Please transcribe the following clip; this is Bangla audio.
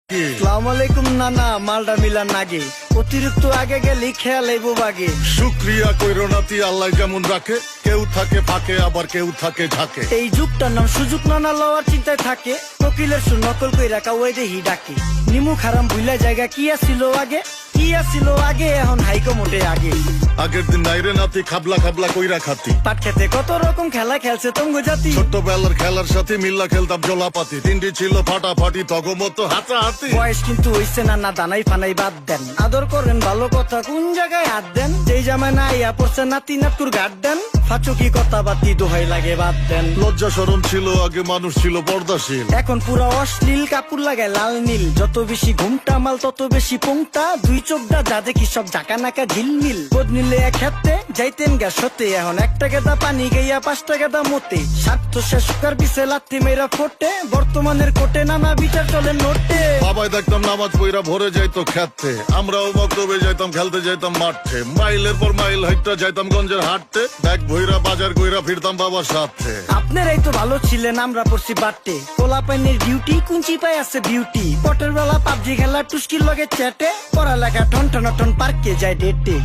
সালামালাইকুম নানা, মালডা মিলার নাগে অতিরিক্ত আগে গেলে খেয়াল আইবো বাগে। শুক্রিয়া কইরো নাতি, আল্লাহ যেমন রাখে, কেউ থাকে ফাঁকে আবার কেউ থাকে ঝাঁকে। এই যুগটার নাম সুযোগ নানা লওয়ার চিন্তায় থাকে, কোকিলের সুর নকল কই রাখা ওই দেহি ডাকে। নিমু খারাম ভুলা জায়গা কি আসিল আগে, কি আসিল আগে, এখন হাইকো মোটে আগে। আগের দিন নাইরে নাতি খাবলা খাবলা কইরা খাতি, পাট খেতে কত রকম খেলা খেলছে তঙ্গ জাতি। ছোট্টবেলার খেলার সাথে মিল্লা খেলতাম জলাপাতি, তিনটি ছিল ফাটাফাটি তগমতো হাতাহাতি। বয়স কিন্তু হইছে নানা, দানাই ফানাই বাদ দেন, আদর করেন ভালো কথা কোন জায়গায় হাত দেন। যেই জামায় না ইয়া পড়ছে নাতি নাটকুর গাট দেন, ফাঁচকি কথা বাতি দোহাই লাগে বাদ দেন। লজ্জা শরম ছিল আগে, মানুষ ছিল পর্দাশীল, এখন পুরো অশ্লীল, কাপড় লাগায় লাল নীল। যত বেশি ঘুমটা মাল তত বেশি পোংটা, দুই চোখটা যা দেখি সব জাকা নাকা ঝিলমিল। বোধ নিলে এক হাতে যাইতেন গ্যাস হতে, এখন 1 টাকা দা পানি গাইয়া 5 টাকা দা মতে। স্বার্থ শেষ কার পিছে লাত্তি মেয়েরা ফোটে, বর্তমানের কোটে নানা বিচার চলে নোটে। বাবাই দেখতাম নামাজ পইরা ভরে যাইতো খেতে, আমরাও মক্তবে যাইতাম, খেলতে যাইতাম মাঠে। মাইলের পর মাইল হাইটটা যাইতাম গঞ্জের হাটতে, ব্যাগ ভইরা বাজার কইরা ফিরতাম বাবার সাথে। আপনারাই তো ভালো ছিলেন, আমরা পড়ছি বাটে। পোলা পাইনের ডিউটি কুঞ্চি পাই আছে বিউটি, পটের বেলা পাবজি খেলা টুস্কির লগে চ্যাটে, পড়ালেখা টন টন টন পার্কে যায় ডেটে।